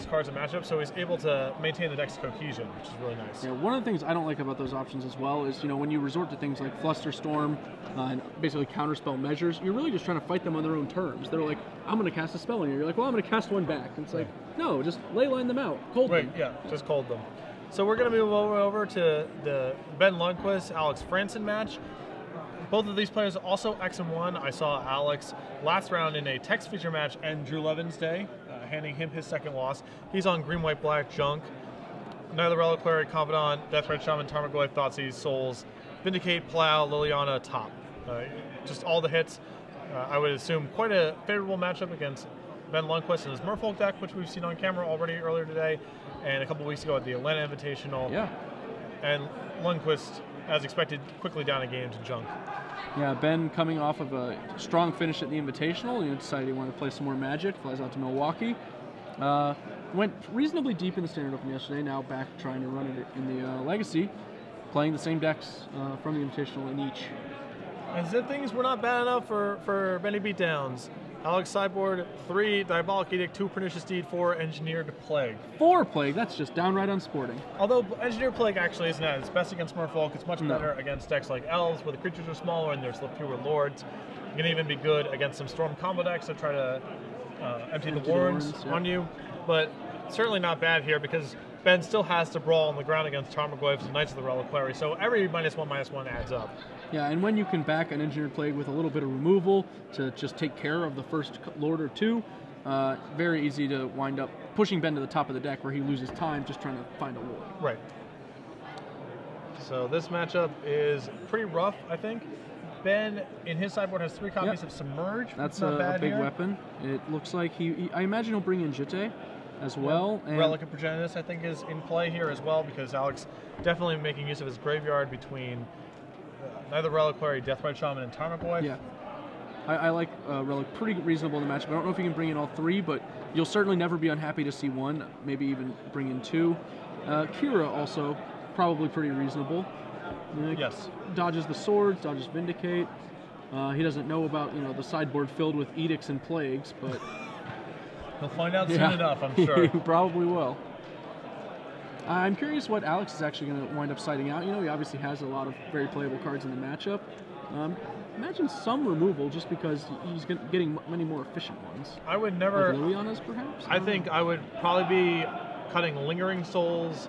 cards in matchup, so he's able to maintain the deck's cohesion, which is really nice. Yeah, one of the things I don't like about those options as well is, when you resort to things like Flusterstorm and basically counterspell measures, you're really just trying to fight them on their own terms. They're like, I'm going to cast a spell on you. You're like, well, I'm going to cast one back. And it's like, no, just ley line them out. Cold them. Right, yeah, just cold them. So we're going to move over to the Ben Lundquist, Alex Franson match. Both of these players also X and 1. I saw Alex last round in a text feature match and Drew Levin's day, handing him his second loss. He's on green, white, black, junk. Neither Reliquary, Confidant, Deathrite Shaman, Tarmogoyf, Thoughtseize, Souls, Vindicate, Plow, Liliana, top. Just all the hits. I would assume quite a favorable matchup against Ben Lundquist and his Merfolk deck, which we've seen on camera already earlier today and a couple weeks ago at the Atlanta Invitational. Yeah. And Lundquist, as expected, quickly down a game to junk. Yeah, Ben coming off of a strong finish at the Invitational, decided he wanted to play some more Magic, flies out to Milwaukee. Went reasonably deep in the Standard Open yesterday, now back trying to run it in the Legacy, playing the same decks from the Invitational in each. And said things were not bad enough for Benny beatdowns. Alex sideboard 3 Diabolic Edict, 2 Pernicious Deed, 4 Engineered Plague. 4 Plague, that's just downright unsporting. Although Engineered Plague actually isn't at its best against Merfolk, it's much better against decks like Elves, where the creatures are smaller and there's fewer lords. It can even be good against some Storm combo decks that try to empty the warrens on you. But certainly not bad here because Ben still has to brawl on the ground against Tarmogoyfs and Knights of the Reliquary, so every -1/-1 adds up. Yeah, and when you can back an Engineered Plague with a little bit of removal to just take care of the first Lord or two, very easy to wind up pushing Ben to the top of the deck where he loses time just trying to find a Lord. Right. So this matchup is pretty rough, I think. Ben, in his sideboard, has 3 copies of Submerge. That's a big weapon. It looks like I imagine he'll bring in Jitte as well. And Relic of Progenitus, I think, is in play here as well because Alex definitely making use of his graveyard between neither Reliquary, Deathrite Shaman, and Tarmogoyf. Yeah. I like Relic pretty reasonable in the matchup. I don't know if you can bring in all 3, but you'll certainly never be unhappy to see 1, maybe even bring in 2. Kira also probably pretty reasonable. Yes. Dodges the swords, dodges Vindicate. He doesn't know about the sideboard filled with edicts and plagues, but he'll find out soon enough, I'm sure. He probably will. I'm curious what Alex is actually going to wind up siding out. He obviously has a lot of very playable cards in the matchup. Imagine some removal just because he's getting many more efficient ones. I would never... Like Liliana's, perhaps? I think I would probably be cutting Lingering Souls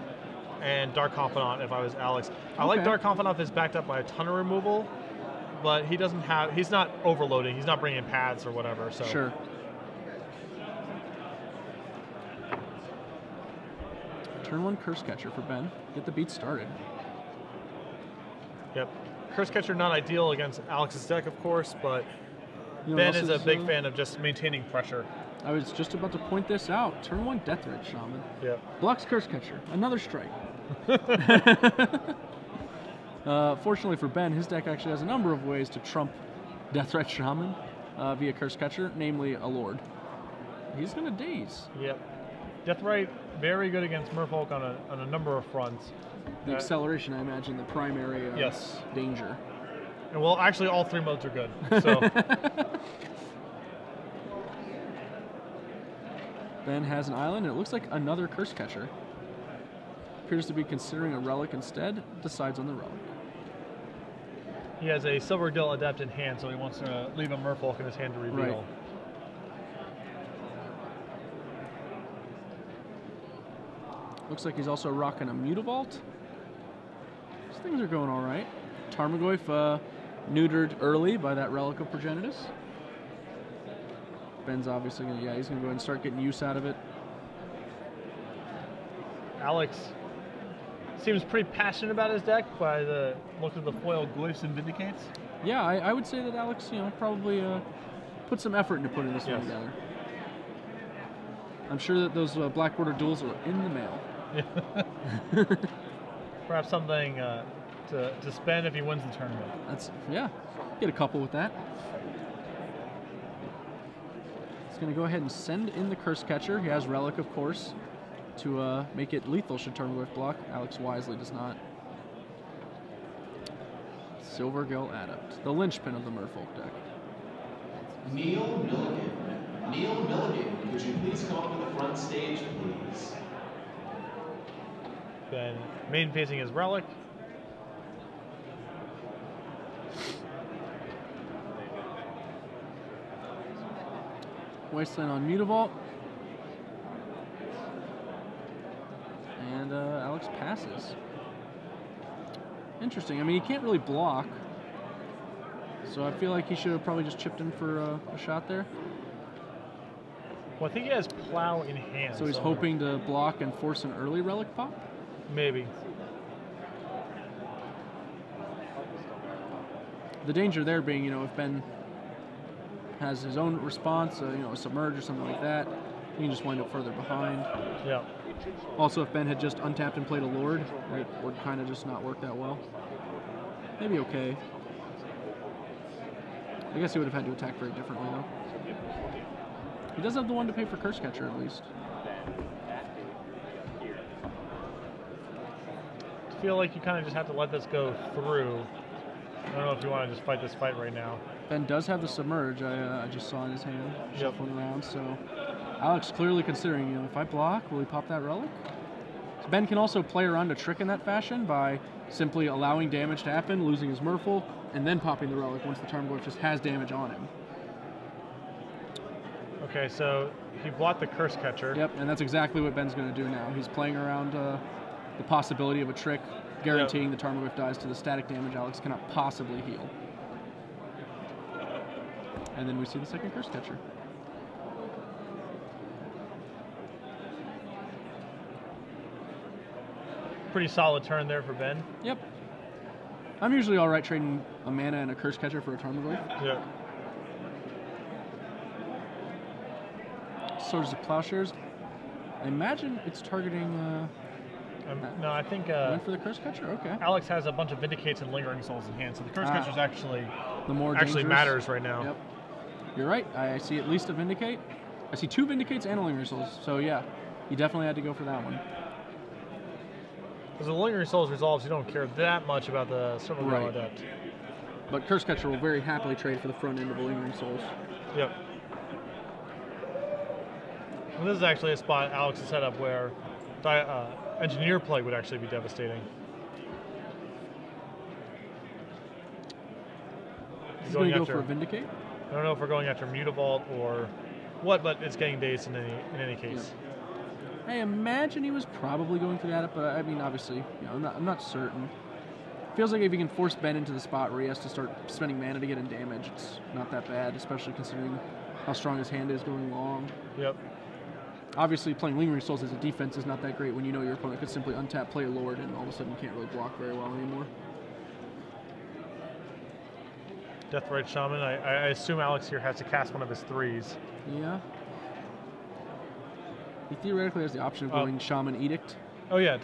and Dark Confidant if I was Alex. I like Dark Confidant if it's backed up by a ton of removal, but he's not overloading. He's not bringing in paths or whatever. So. Sure. Turn 1 Curse Catcher for Ben. Get the beat started. Yep. Curse Catcher not ideal against Alex's deck, of course, but Ben is a big fan of just maintaining pressure. I was just about to point this out. Turn 1 Deathrite Shaman. Yep. Blocks Curse Catcher. Another strike. Fortunately for Ben, his deck actually has a number of ways to trump Deathrite Shaman via Curse Catcher, namely a Lord. He's going to daze. Yep. Deathrite, very good against Merfolk on a number of fronts. The acceleration, I imagine, the primary danger. And well, actually, all 3 modes are good. So. Ben has an island, and it looks like another Curse Catcher. Appears to be considering a Relic instead, decides on the Relic. He has a Silvergill Adept in hand, so he wants to leave a Merfolk in his hand to reveal. Right. Looks like he's also rocking a Mutavault. These things are going all right. Tarmogoyf neutered early by that Relic of Progenitus. Ben's obviously going to, he's going to go ahead and start getting use out of it. Alex seems pretty passionate about his deck by the look of the foil Glyphs and Vindicates. Yeah, I would say that Alex, probably put some effort into putting this one together. I'm sure that those Black Border duels are in the mail. Perhaps something to spend if he wins the tournament. Get a couple with that. He's going to go ahead and send in the Curse Catcher. He has Relic, of course, to make it lethal should Tarmogoyf block. Alex wisely does not. Silvergill Adept, the linchpin of the Merfolk deck. Neil Milligan, Neil Milligan, could you please come up to the front stage, please? Ben main facing his relic. Wasteland on Mutavault. And Alex passes. Interesting. I mean, he can't really block. So I feel like he should have probably just chipped in for a shot there. Well, I think he has Plow in hand. So he's hoping to block and force an early relic pop? Maybe. The danger there being, you know, if Ben has his own response, you know, a submerge or something like that, he can just wind up further behind. Yeah. Also, if Ben had just untapped and played a Lord, it would kind of just not work that well. Maybe okay. I guess he would have had to attack very differently, though. He does have the one to pay for Curse Catcher, at least. I feel like you kind of just have to let this go through. I don't know if you want to just fight this fight right now. Ben does have the Submerge, I just saw in his hand, shuffling around, so Alex clearly considering, you know, if I block, will he pop that relic? So Ben can also play around a trick in that fashion by simply allowing damage to happen, losing his Merfolk, and then popping the relic once the Tarmogoyf just has damage on him. Okay, so he blocked the Curse Catcher. Yep, and that's exactly what Ben's going to do now. He's playing around the possibility of a trick, guaranteeing the Tarmogoyf dies to the static damage Alex cannot possibly heal. And then we see the second Curse Catcher. Pretty solid turn there for Ben. Yep. I'm usually all right trading a mana and a Curse Catcher for a Tarmogoyf. Yeah. Swords of Plowshares. I imagine it's targeting. No, I think went for the Curse Catcher. Okay. Alex has a bunch of Vindicates and Lingering Souls in hand, so the Curse Catcher is actually the more actually dangerous. matters right now. Yep. You're right. I see at least a Vindicate. I see 2 Vindicates and a Lingering Souls. So yeah, you definitely had to go for that one. Because the Lingering Souls resolves, you don't care that much about the Silver Girl Adept. But Curse Catcher will very happily trade for the front end of a Lingering Souls. Yep. And this is actually a spot Alex has set up where Engineer Plague would actually be devastating. He's going to go for a Vindicate? I don't know if we're going after Mutavault or what, but it's getting dazed in any case. Yeah. I imagine he was probably going for that, but I mean, obviously, you know, I'm not certain. Feels like if he can force Ben into the spot where he has to start spending mana to get in damage, it's not that bad, especially considering how strong his hand is going long. Yep. Obviously, playing Lingering Souls as a defense is not that great when you know your opponent could simply untap, play a Lord, and all of a sudden you can't really block very well anymore. Deathrite Shaman. I assume Alex here has to cast one of his 3s. Yeah. He theoretically has the option of going Shaman Edict. Oh yeah,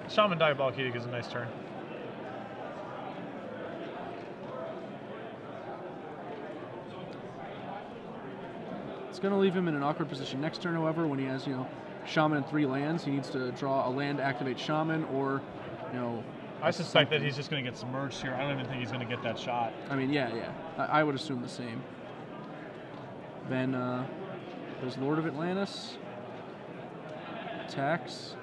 Shaman Diabolic Edict is a nice turn. It's going to leave him in an awkward position next turn, however, when he has, you know, Shaman and 3 lands. He needs to draw a land, activate Shaman, or, you know... I suspect that he's just going to get submerged here. I don't even think he's going to get that shot. I mean, yeah. I would assume the same. Then there's Lord of Atlantis. Attacks.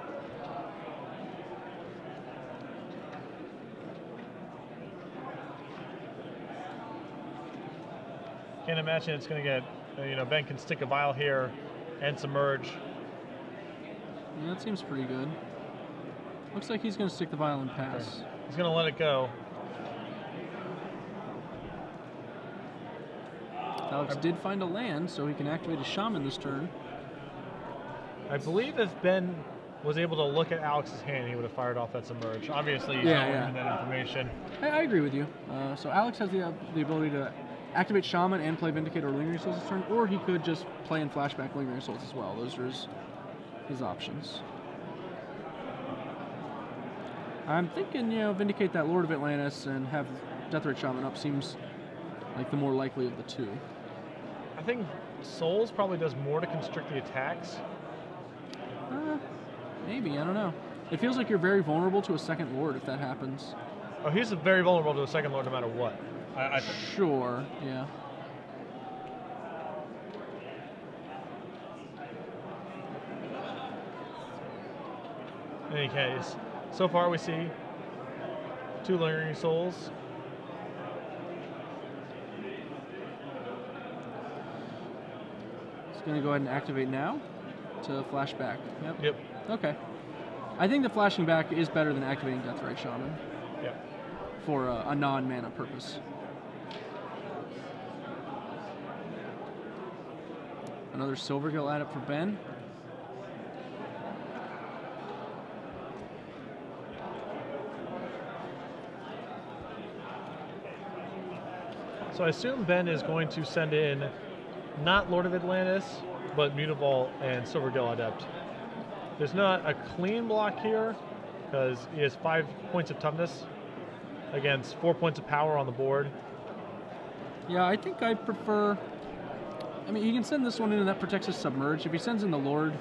Can't imagine it's going to get... you know, Ben can stick a vial here and submerge. Yeah, that seems pretty good. Looks like he's going to stick the vial and pass. Okay. He's going to let it go. Alex did find a land, so he can activate a Shaman this turn. I believe if Ben was able to look at Alex's hand, he would have fired off that submerge. Obviously, he's not learning that information. I agree with you. So Alex has the ability to activate Shaman and play Vindicate or Lingering Souls this turn, or he could just play in flashback Lingering Souls as well. Those are his options. I'm thinking, you know, Vindicate that Lord of Atlantis and have Deathrite Shaman up seems like the more likely of the two. I think Souls probably does more to constrict the attacks. Maybe, I don't know. It feels like you're very vulnerable to a second Lord if that happens. Oh, he's very vulnerable to a second Lord no matter what. I think. Sure, yeah. In any case, so far we see 2 Lingering Souls. It's going to go ahead and activate now to flash back. Yep. Okay. I think the flashing back is better than activating Deathrite Shaman. Yep. For a non-mana purpose. Another Silvergill add up for Ben. So I assume Ben is going to send in not Lord of Atlantis, but Mutavault and Silvergill Adept. There's not a clean block here because he has 5 points of toughness against 4 points of power on the board. Yeah, I think I prefer... I mean, he can send this one in and that protects his Submerge. If he sends in the Lord...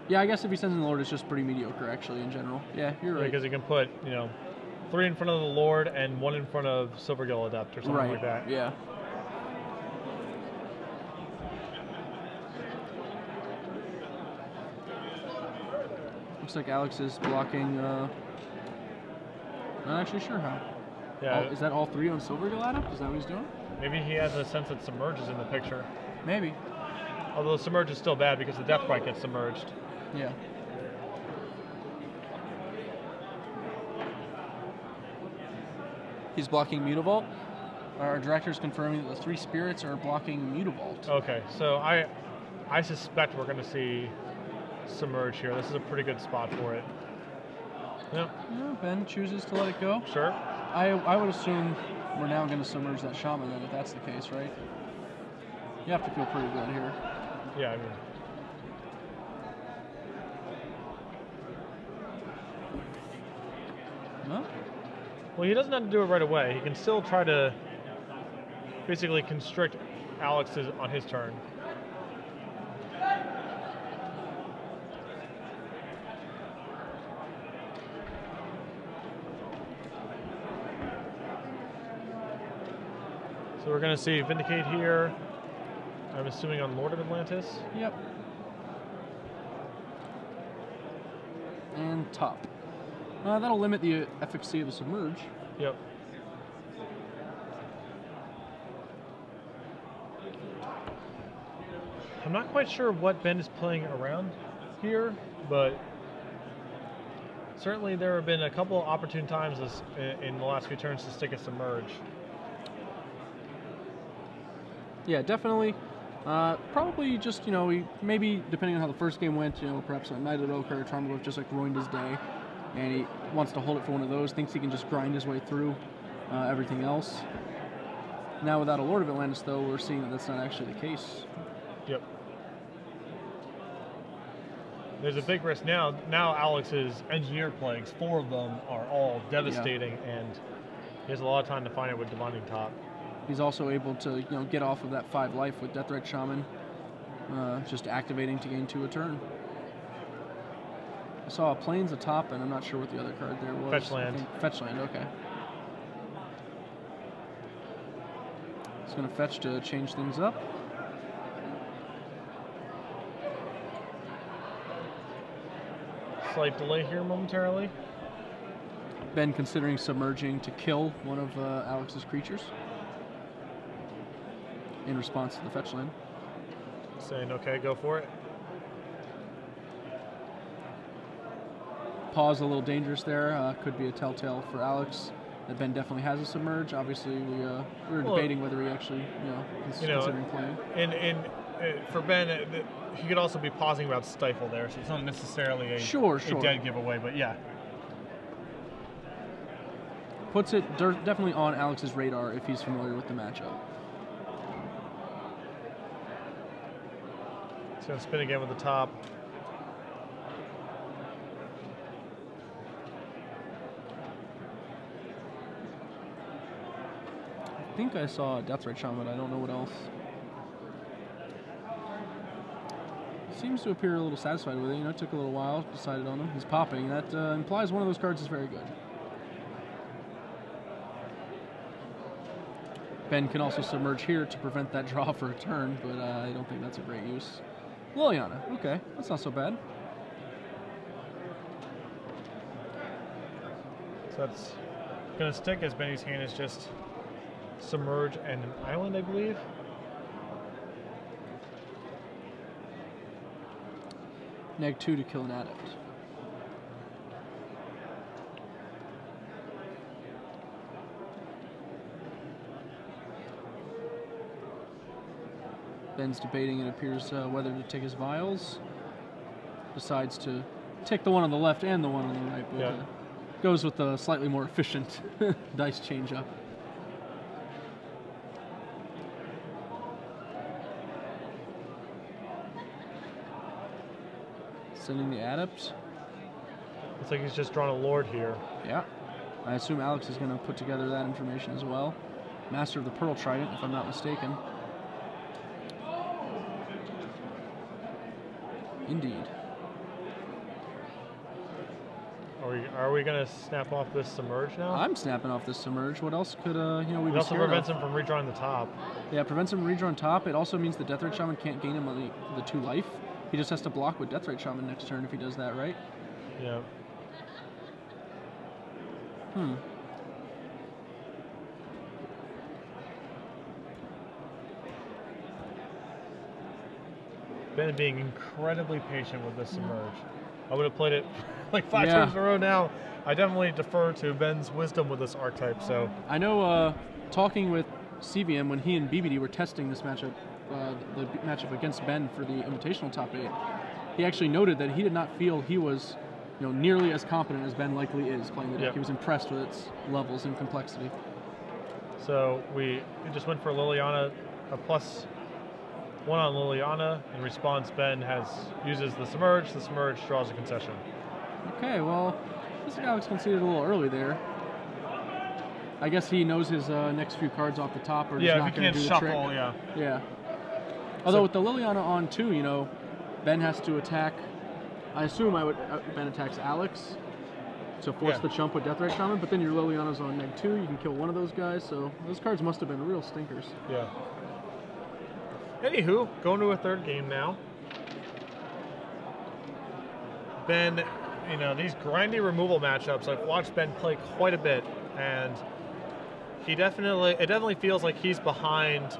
Yeah, I guess if he sends in the Lord, it's just pretty mediocre, actually, in general. Yeah, you're right. Because he can put, 3 in front of the Lord and 1 in front of Silvergill Adept or something like that. Yeah. Looks like Alex is blocking... Not actually sure how. Yeah. Is that all 3 on Silvergill Adept? Is that what he's doing? Maybe he has a sense that Submerge is in the picture. Maybe. Although Submerge is still bad because the Deathbright gets submerged. Yeah. He's blocking Mutavault. Our director's confirming that the 3 spirits are blocking Mutavault. Okay, so I suspect we're going to see Submerge here. This is a pretty good spot for it. Yep. Yeah, Ben chooses to let it go. Sure. I would assume we're now going to submerge that Shaman then, if that's the case, right? You have to feel pretty good here. Yeah, I mean... No? Well, he doesn't have to do it right away. He can still try to basically constrict Alex on his turn. So we're going to see Vindicate here. I'm assuming on Lord of Atlantis. Yep. And top. That'll limit the efficacy of the Submerge. Yep. I'm not quite sure what Ben is playing around here, but certainly there have been a couple opportune times in the last few turns to stick a Submerge. Yeah, definitely. Probably just, maybe depending on how the first game went, perhaps a Knight of the Ochre or Tarmogoyf just like ruined his day, and he wants to hold it for one of those, thinks he can just grind his way through everything else. Now without a Lord of Atlantis, though, we're seeing that that's not actually the case. Yep. There's a big risk now. Now Alex's Engineered Plagues, 4 of them are all devastating, and he has a lot of time to find it with Divining Top. He's also able to, get off of that 5 life with Deathrite Shaman, just activating to gain 2 a turn. I saw a Plains atop, and I'm not sure what the other card there was. Fetch land. Fetch land, okay. He's going to fetch to change things up. Slight delay here momentarily. Ben considering submerging to kill one of Alex's creatures in response to the fetch land. Saying, okay, go for it. Pause a little dangerous there. Could be a telltale for Alex that Ben definitely has a submerge. Obviously, we were debating whether he actually, is considering playing. And for Ben, he could also be pausing about Stifle there, so it's not necessarily a dead giveaway, but yeah. Puts it definitely on Alex's radar if he's familiar with the matchup. He's going to spin again with the top. I think I saw a Deathrite Shaman, I don't know what else. Seems to appear a little satisfied with it. It took a little while, decided on him. He's popping. That implies one of those cards is very good. Ben can also submerge here to prevent that draw for a turn, but I don't think that's a great use. Liliana, okay, that's not so bad. So that's going to stick as Benny's hand is just submerge and an island, I believe. Neg 2 to kill an adept. Ben's debating, it appears, whether to take his vials. Decides to take the one on the left and the one on the right, but goes with the slightly more efficient dice change-up. Sending the adept. Looks like he's just drawn a lord here. Yeah. I assume Alex is going to put together that information as well. Master of the Pearl Trident, if I'm not mistaken. Indeed. Are we going to snap off this submerge now? I'm snapping off this submerge. What else could we? It also prevents him from redrawing the top. Yeah, prevents him from redrawing top. It also means the Deathrite Shaman can't gain him on the 2 life. He just has to block with Deathrite Shaman next turn if he does that, right? Yeah. Ben being incredibly patient with this submerge. I would have played it like 5 times in a row now. I definitely defer to Ben's wisdom with this archetype. So I know, talking with CVM when he and BBD were testing this matchup, the matchup against Ben for the Invitational top 8, he actually noted that he did not feel he was, nearly as competent as Ben likely is playing the deck. He was impressed with its levels and complexity. So we just went for Liliana, a +1 on Liliana. In response, Ben uses the submerge. The submerge draws a concession. Okay, well, looks like Alex conceded a little early there. I guess he knows his next few cards off the top are just not going to do the trick. Yeah. Although with the Liliana on too, Ben has to attack. I assume Ben attacks Alex to force the chump with Deathrite Shaman, but then your Liliana's on neg 2. You can kill one of those guys, so those cards must have been real stinkers. Yeah. Anywho, going to a 3rd game now. Ben, these grindy removal matchups, I've watched Ben play quite a bit, and it definitely feels like he's behind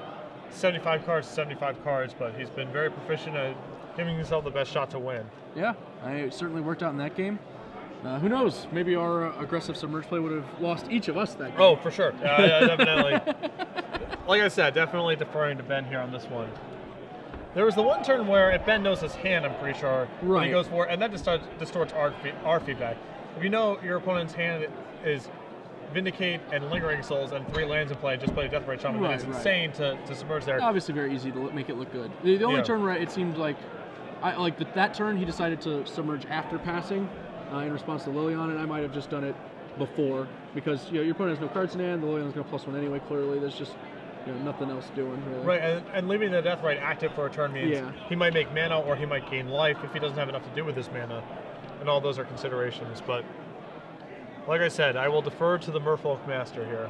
75 cards to 75 cards, but he's been very proficient at giving himself the best shot to win. Yeah, it certainly worked out in that game. Who knows? Maybe our aggressive submerge play would have lost each of us that game. Oh, for sure. Yeah, definitely. Like I said, definitely deferring to Ben here on this one. There was the one turn where if Ben knows his hand, I'm pretty sure, when he goes for it, and that distorts our feedback. If you know your opponent's hand is Vindicate and Lingering Souls and 3 lands in play, and just play Deathrite Shaman, it's insane to submerge there. Obviously very easy to make it look good. The only turn where it seemed like, that turn he decided to submerge after passing in response to Liliana, and I might have just done it before, because your opponent has no cards in hand, the Liliana's going to +1 anyway, clearly. There's just nothing else doing, really. Right, and leaving the Deathrite active for a turn means he might make mana or he might gain life if he doesn't have enough to do with his mana, and all those are considerations. But like I said, I will defer to the Merfolk Master here.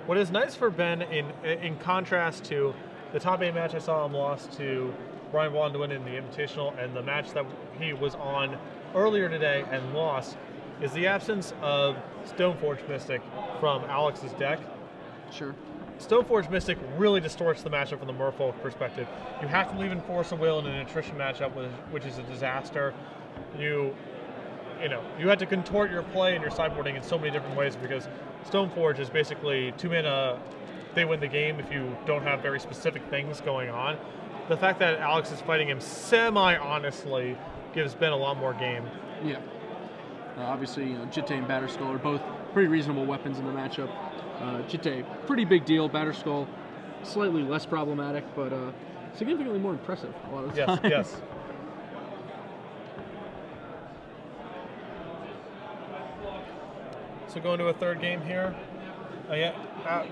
What is nice for Ben, in contrast to the top 8 match I saw him lost to Brian Wandwin in the Invitational, and the match that he was on earlier today and lost, is the absence of Stoneforge Mystic from Alex's deck. Sure. Stoneforge Mystic really distorts the matchup from the Merfolk perspective. You have to leave in Force of Will in an attrition matchup, which is a disaster. You had to contort your play and your sideboarding in so many different ways, because Stoneforge is basically 2 mana, they win the game if you don't have very specific things going on. The fact that Alex is fighting him semi-honestly gives Ben a lot more game. Yeah. Obviously, Jitte and Batterskull are both pretty reasonable weapons in the matchup. Jitte, pretty big deal. Batterskull, slightly less problematic, but significantly more impressive a lot of the time. Yes. So going to a 3rd game here.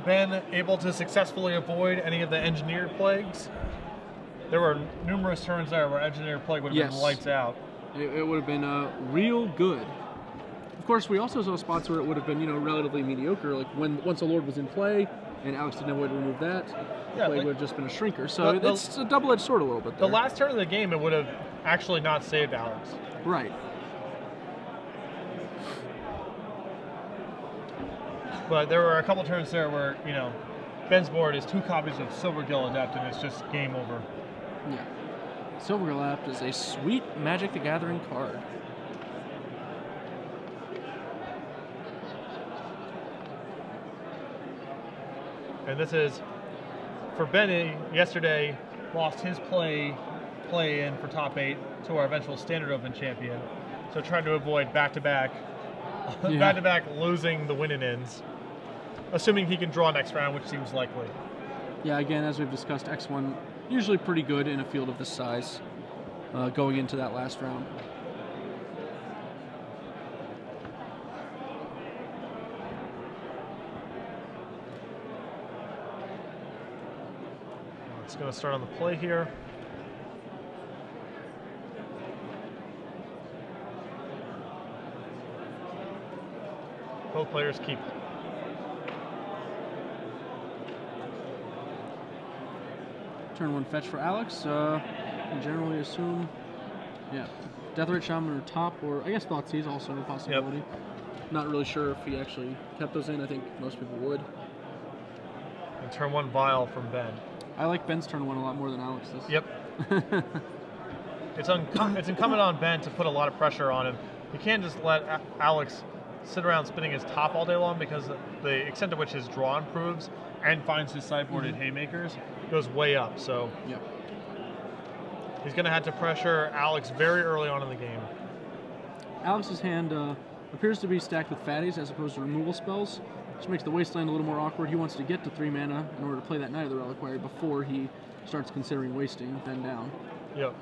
Ben able to successfully avoid any of the Engineered Plagues. There were numerous turns there where Engineered Plague would have been lights out. It would have been real good. Of course, we also saw spots where it would have been, relatively mediocre, like once a Lord was in play and Alex didn't know a way to remove that, the play would have just been a shrinker. So it's a double-edged sword a little bit there. The last turn of the game, it would have actually not saved Alex. Right. But there were a couple turns there where, you know, Ben's board is 2 copies of Silvergill Adept, and it's just game over. Yeah. Silvergill Adept is a sweet Magic the Gathering card. And this is, for Benny, yesterday lost his play-in for top 8 to our eventual Standard Open champion. So trying to avoid back-to-back losing the win-in-ins. Assuming he can draw next round, which seems likely. Yeah, again, as we've discussed, X1 usually pretty good in a field of this size going into that last round. It's going to start on the play here. Both players keep. Turn 1 fetch for Alex. I generally assume, yeah, Deathrite Shaman or top, or I guess Thoughtseize also a possibility. Yep. Not really sure if he actually kept those in. I think most people would. And turn 1 Vial from Ben. I like Ben's turn 1 a lot more than Alex's. Yep. It's incumbent on Ben to put a lot of pressure on him. You can't just let Alex sit around spinning his top all day long, because the extent to which his draw improves and finds his sideboarded haymakers goes way up. So yep. He's going to have to pressure Alex very early on in the game. Alex's hand appears to be stacked with fatties as opposed to removal spells, which makes the Wasteland a little more awkward. He wants to get to 3 mana in order to play that Knight of the Reliquary before he starts considering wasting Ben down. Yep.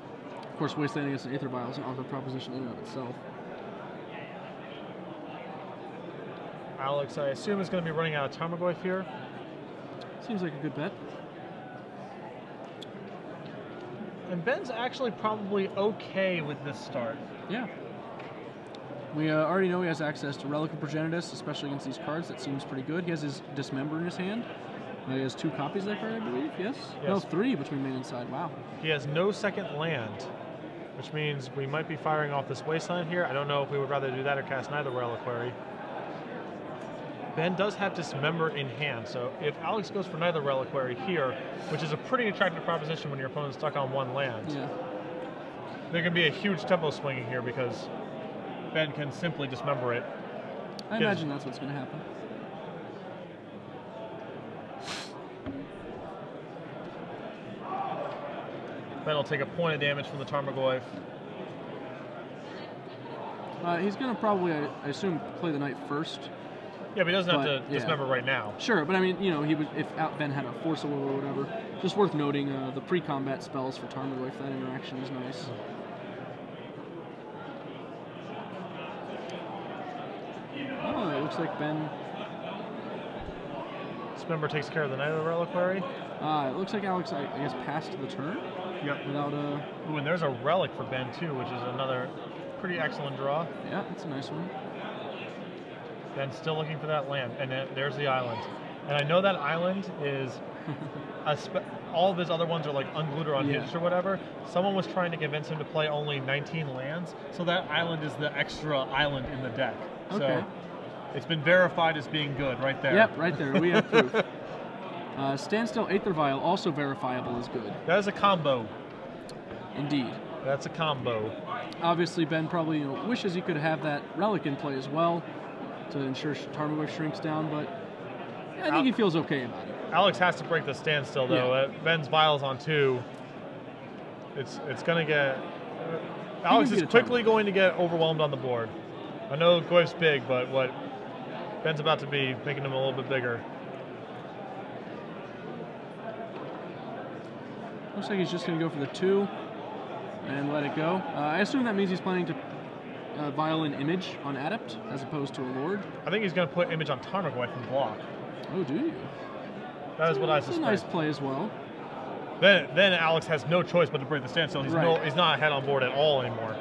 Of course, Wasteland against an Aether Vial is an awkward proposition in and of itself. Alex, I assume, is going to be running out of Tarmogoyf here. Seems like a good bet. And Ben's actually probably okay with this start. Yeah. We already know he has access to Relic of Progenitus, especially against these cards. That seems pretty good. He has his Dismember in his hand. He has 2 copies of that card, I believe. Yes? No, 3 between main and side. Wow. He has no second land, which means we might be firing off this Wasteland here. I don't know if we would rather do that or cast Knight of the Reliquary. Ben does have Dismember in hand, so if Alex goes for Knight of the Reliquary here, which is a pretty attractive proposition when your opponent's stuck on 1 land, yeah, there can be a huge tempo swinging here because Ben can simply Dismember it. I imagine that's what's going to happen. Ben will take a point of damage from the Tarmogoyf. He's going to probably, I assume, play the Knight first. Yeah, but he doesn't have to Dismember right now. Sure, but I mean, you know, he would, if Ben had a Force of Will or whatever. Just worth noting, the pre-combat spells for Tarmogoyf, that interaction is nice. Oh, it looks like Ben... Dismember takes care of the Knight of the Reliquary. It looks like Alex, I guess, passed the turn. Yep. Without a... Ooh, and there's a Relic for Ben, too, which is another pretty excellent draw. Yeah, that's a nice one. Ben's still looking for that land, and then there's the island. And I know that island is, all of his other ones are like unglued or unhinged or whatever. Someone was trying to convince him to play only 19 lands, so that island is the extra island in the deck. Okay. So it's been verified as being good right there. Yep, right there. We have proof. Standstill Aether Vial, also verifiable as good. That is a combo. Indeed. That's a combo. Obviously, Ben probably wishes he could have that Relic in play as well, to ensure Tarmogoyf shrinks down, but I think he feels okay about it. Alex has to break the standstill, though. Yeah. Ben's Vial's on 2. It's going to get... Alex is quickly going to get overwhelmed on the board. I know Goyf's big, but what Ben's about to be making him a little bit bigger. Looks like he's just going to go for the 2 and let it go. I assume that means he's planning to Vial an Image on Adept as opposed to a Lord. I think he's going to put Image on Tarmogoyf and block. Oh, do you? That is what I suspect. That's a nice play as well. Then Alex has no choice but to break the standstill. He's not head on board at all anymore.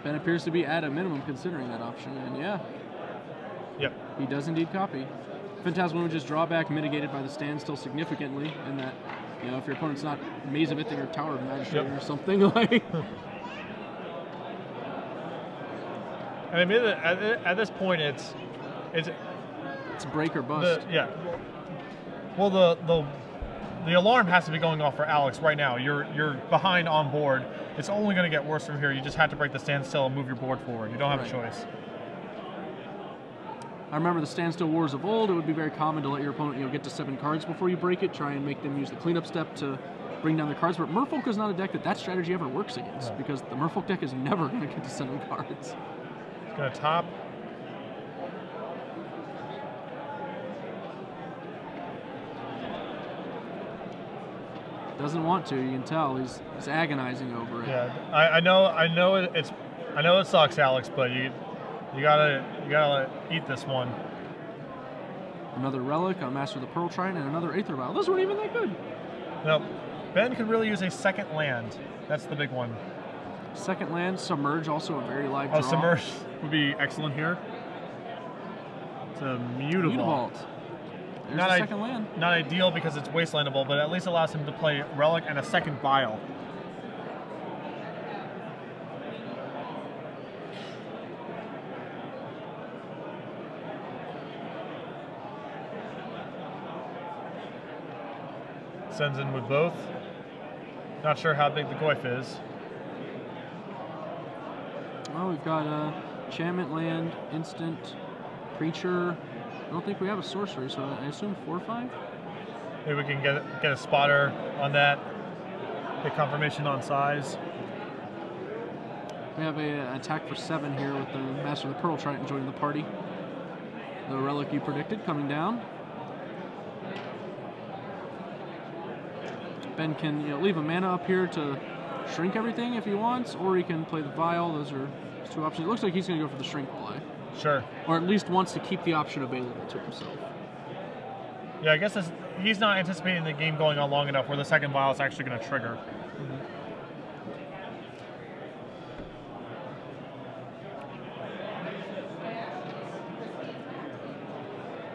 Ben appears to be at a minimum considering that option, and Yep. He does indeed copy. Phantasmal Image's drawback mitigated by the standstill significantly, in that, you know, if your opponent's not Maze of Ithing or Tower of Magistrate or something like. And I mean, at this point, it's break or bust. yeah. Well, the alarm has to be going off for Alex right now. You're behind on board. It's only going to get worse from here. You just have to break the standstill and move your board forward. You don't have a choice. I remember the standstill wars of old. It would be very common to let your opponent, get to 7 cards before you break it. Try and make them use the cleanup step to bring down their cards. But Merfolk is not a deck that strategy ever works against, because the Merfolk deck is never going to get to 7 cards. It's going to top. Doesn't want to. You can tell he's agonizing over it. Yeah, I know it sucks, Alex, but you gotta eat this one. Another relic, a Master of the Pearl Trident, and another Aether Vial. Those weren't even that good. No, Ben could really use a second land. That's the big one. Second land, Submerge, also a very live draw. Oh, Submerge would be excellent here. It's a Mutavault. There's the second land. Not ideal because it's wastelandable, but at least allows him to play Relic and a second Vial. Sends in with both. Not sure how big the Goyf is. Well, we've got a enchantment land, instant, creature. I don't think we have a sorcery, so I assume 4 or 5? Maybe we can get a spotter on that. Get confirmation on size. We have an attack for 7 here with the Master of the Pearl Trident joining the party. The relic you predicted coming down. Ben can leave a mana up here to shrink everything if he wants, or he can play the Vial. Those are his 2 options. It looks like he's going to go for the Shrink play. Sure. Or at least wants to keep the option available to himself. Yeah, I guess he's not anticipating the game going on long enough where the second Vial is actually going to trigger.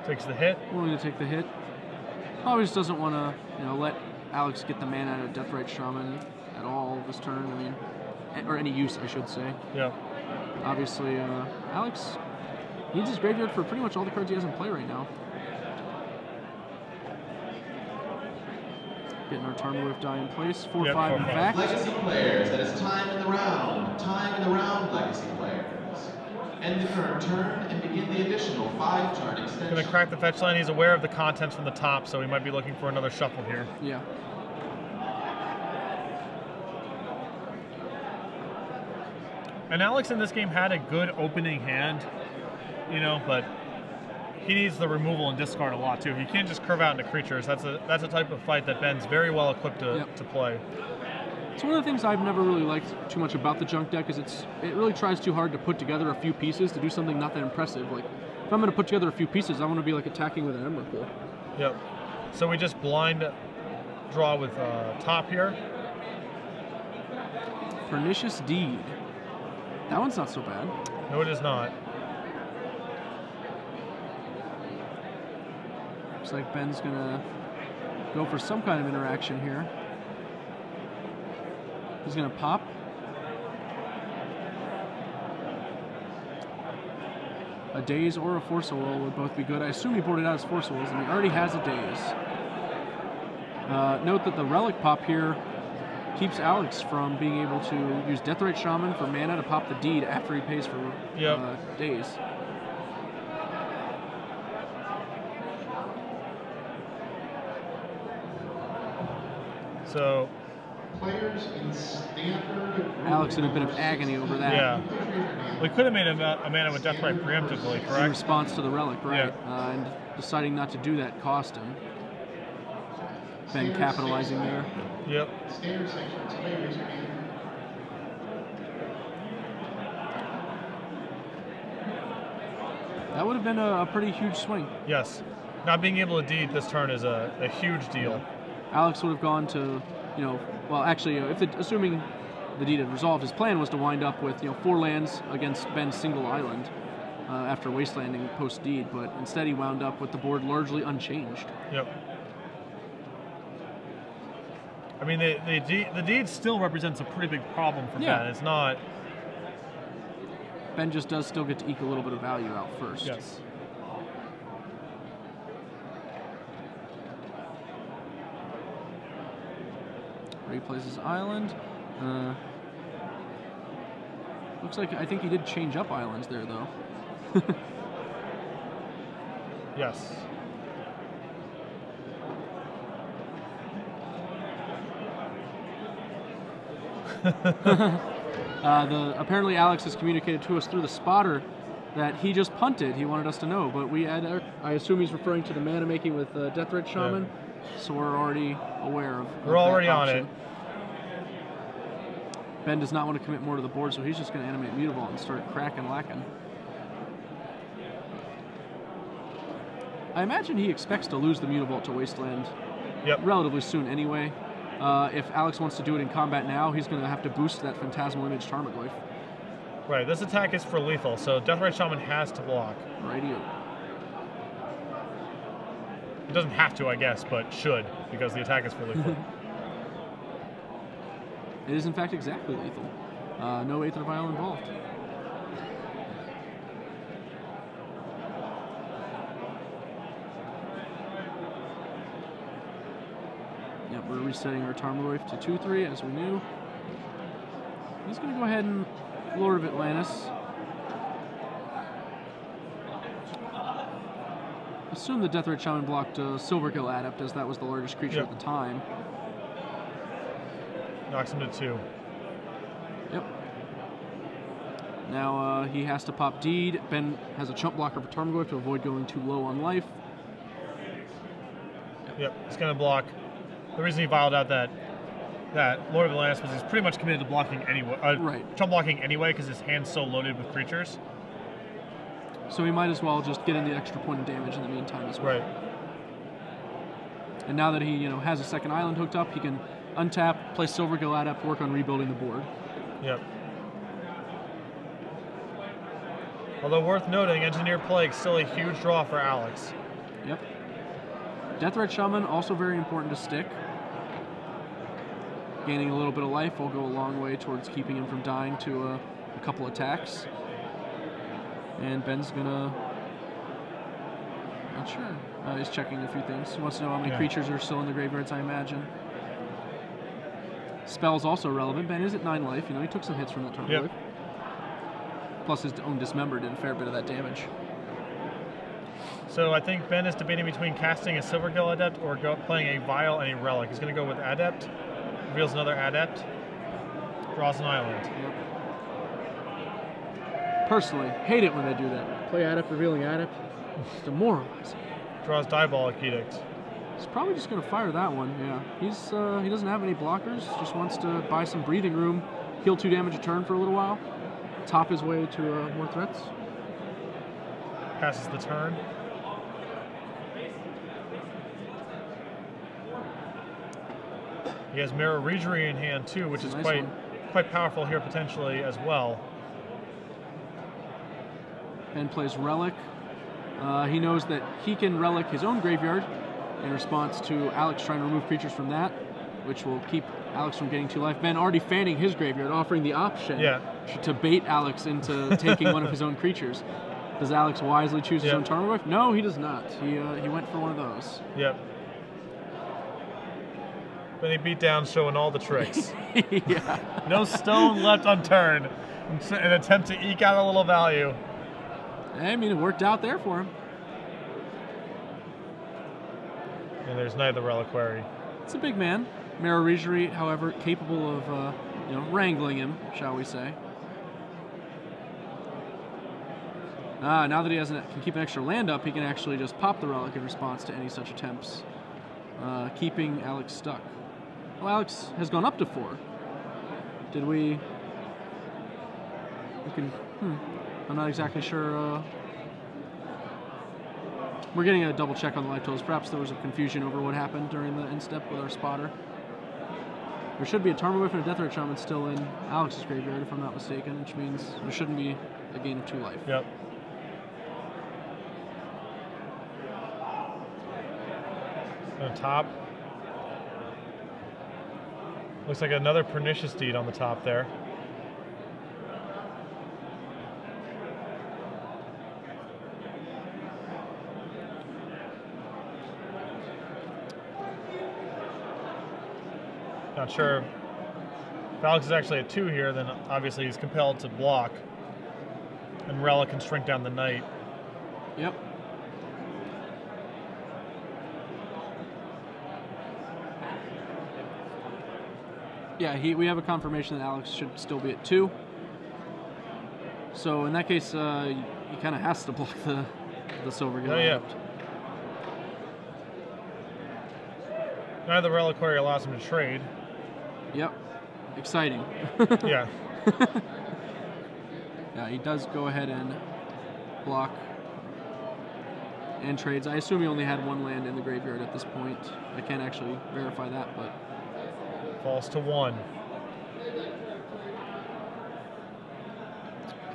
Takes the hit. Willing to take the hit. Probably just doesn't want to, let Alex get the mana out of Deathrite Shaman at all this turn. I mean, or any use, I should say. Yeah. Obviously, Alex needs his graveyard for pretty much all the cards he has in play right now. Getting our Tarmogoyf die in place. 4/5 in fact. Legacy players, that is time in the round. Time in the round, legacy players. End the current turn and begin the additional 5-turn extension. Going to crack the fetch line. He's aware of the contents from the top, so he might be looking for another shuffle here. Yeah. And Alex in this game had a good opening hand, but he needs the removal and discard a lot too. He can't just curve out into creatures. That's a type of fight that Ben's very well equipped to play. It's one of the things I've never really liked too much about the junk deck is it really tries too hard to put together a few pieces to do something not that impressive. Like, if I'm going to put together a few pieces, I want to be like attacking with an Emrakul. Yep. So we just blind draw with top here. Pernicious Deed. That one's not so bad. No, it is not. Looks like Ben's going to go for some kind of interaction here. He's going to pop. A Daze or a Force of Will would both be good. I assume he boarded out his Force of Wills, and he already has a Daze. Note that the Relic pop here keeps Alex from being able to use Deathrite Shaman for mana to pop the Deed after he pays for Daze. So Players in standard. Alex in a bit of agony over that. yeah, we could have made a mana with Deathrite preemptively, In correct? response to the Relic, right? Yeah. And deciding not to do that cost him. Ben capitalizing there. Yep. Standard sections. Players in. That would have been a pretty huge swing. Yes. Not being able to deed this turn is a huge deal. Alex would have gone to, well, actually, assuming the deed had resolved, his plan was to wind up with, 4 lands against Ben's single island after wastelanding post-deed, but instead he wound up with the board largely unchanged. Yep. I mean, the deed still represents a pretty big problem for Ben. It's not. Ben just does still get to eke a little bit of value out first. Yes. Replays his island. Looks like I think he did change up islands there, though. Yes. Apparently Alex has communicated to us through the spotter that he just punted. He wanted us to know, but I assume he's referring to the mana making with Death Red Shaman, so we're already aware of. We're already on it. Ben does not want to commit more to the board, so he's just going to animate Mutavault and start cracking lacking. I imagine he expects to lose the Mutavault to Wasteland relatively soon anyway. If Alex wants to do it in combat now, he's going to have to boost that Phantasmal Image Tarmogoyf. Right, this attack is for lethal, so Death Red Shaman has to block. Rightio. It doesn't have to, I guess, but should, because the attack is for lethal. It is, in fact, exactly lethal. No Aether Vial involved. Yep, we're resetting our Tarmogoyf to 2/3, as we knew. He's going to go ahead and Lord of Atlantis. Assume the Death Red Shaman blocked Silvergill Adept, as that was the largest creature at the time. Knocks him to 2. Yep. Now he has to pop Deed. Ben has a chump blocker for Tarmogoyf to avoid going too low on life. Yep, he's going to block. The reason he filed out that Lord of Atlantis was he's pretty much committed to blocking anyway. Chump blocking anyway because his hand's so loaded with creatures. So he might as well just get in the extra point of damage in the meantime as well. Right. And now that he has a second island hooked up, he can untap, play Silvergill Adept, work on rebuilding the board. Yep. Although worth noting, Engineer Plague still a huge draw for Alex. Yep. Death Red Shaman also very important to stick. Gaining a little bit of life will go a long way towards keeping him from dying to a couple attacks. And Ben's gonna... Not sure. He's checking a few things. He wants to know how many creatures are still in the graveyards, I imagine. Spell's also relevant. Ben is at 9 life. He took some hits from that Tarmogoyf. Plus his own Dismember did a fair bit of that damage. So I think Ben is debating between casting a Silvergill Adept or playing a Vial and a Relic. He's going to go with Adept. Reveals another Adept. Draws an island. Yep. Personally, hate it when they do that. Play Adept, revealing Adept. It's demoralizing. Draws Diabolic Edict. He's probably just going to fire that one, yeah. He doesn't have any blockers, just wants to buy some breathing room, heal 2 damage a turn for a little while, top his way to more threats. Passes the turn. He has Mirror Regery in hand too, which is nice quite powerful here potentially as well. Ben plays Relic. He knows that he can Relic his own graveyard in response to Alex trying to remove creatures from that, which will keep Alex from getting 2 life. Ben already fanning his graveyard, offering the option to bait Alex into taking one of his own creatures. Does Alex wisely choose his own Tarmogoyf? No, he does not. He went for one of those. Yep. Then he beat down, showing all the tricks. No stone left unturned. An attempt to eke out a little value. I mean, it worked out there for him. And there's neither Reliquary. It's a big man. Mirror Regery, however, capable of wrangling him, shall we say. Now that he can keep an extra land up, he can actually just pop the Relic in response to any such attempts, keeping Alex stuck. Well, Alex has gone up to 4. Did we... I'm not exactly sure. We're getting a double check on the life totals. Perhaps there was a confusion over what happened during the instep with our spotter. There should be a Tarmogoyf and a Death Red Shaman still in Alex's graveyard, if I'm not mistaken, which means there shouldn't be a gain of 2 life. Yep. On top. Looks like another Pernicious Deed on the top there. Not sure if Alex is actually at 2 here, then obviously he's compelled to block. And Relic can shrink down the knight. Yep. Yeah, we have a confirmation that Alex should still be at 2. So in that case, he kind of has to block the silver guy. Oh, yeah. Now the Reliquary allows him to trade. Yep. Exciting. Yeah. Yeah, he does go ahead and block and trades. I assume he only had 1 land in the graveyard at this point. I can't actually verify that, but... Falls to 1.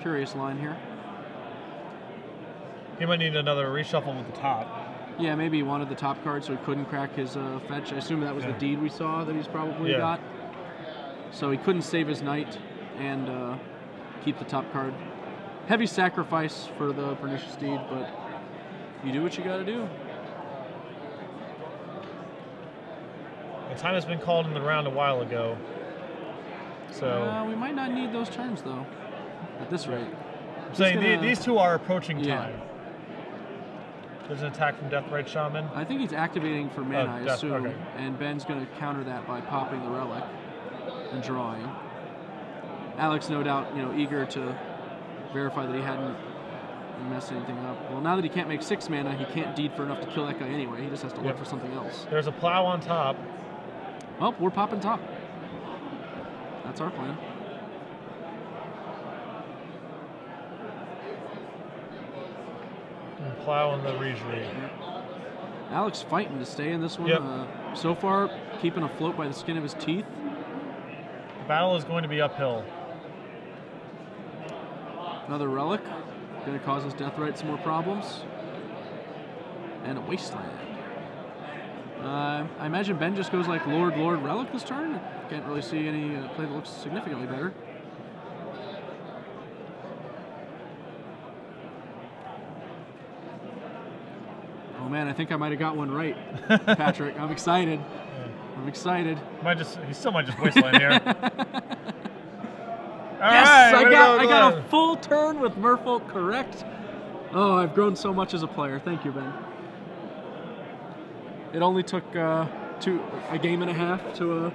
Curious line here. He might need another reshuffle with the top. Yeah, maybe he wanted the top card so he couldn't crack his fetch. I assume that was the deed we saw that he's probably got. So he couldn't save his knight and keep the top card. Heavy sacrifice for the Pernicious Deed, but you do what you gotta do. The time has been called in the round a while ago. So we might not need those turns though, at this rate. I'm saying these two are approaching Yeah. time. There's an attack from Deathrite Shaman. I think he's activating for mana, I assume, okay. and Ben's going to counter that by popping the relic and drawing. Alex, no doubt, eager to verify that he hadn't messed anything up. Well, now that he can't make 6 mana, he can't deed for enough to kill that guy anyway. He just has to look for something else. There's a plow on top. Oh, we're popping top. That's our plan. And plow on the Regery. Alex fighting to stay in this one. Yep. So far, keeping afloat by the skin of his teeth. The battle is going to be uphill. Another relic. Going to cause his Deathrite some more problems. And a Wasteland. I imagine Ben just goes like Lord, Relic this turn. Can't really see any play that looks significantly better. Oh man, I think I might have got one right, Patrick. I'm excited. I'm excited. He still might just Wasteland here. Yes, I got a full turn with Merfolk correct. Oh, I've grown so much as a player. Thank you, Ben. It only took a game and a half to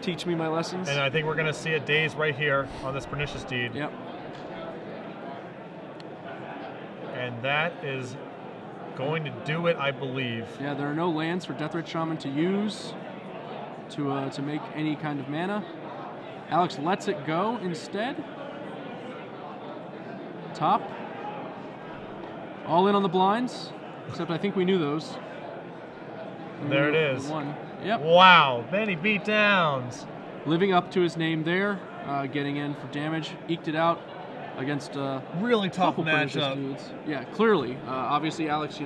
teach me my lessons. And I think we're going to see a daze right here on this Pernicious Deed. Yep. And that is going to do it, I believe. Yeah, there are no lands for Deathrite Shaman to use to make any kind of mana. Alex lets it go instead. Top. All in on the blinds, except I think we knew those. There it is. One. Yep. Wow, many beatdowns. Living up to his name there, getting in for damage, eked it out against really tough matchup. Yeah, clearly. Obviously, Alex,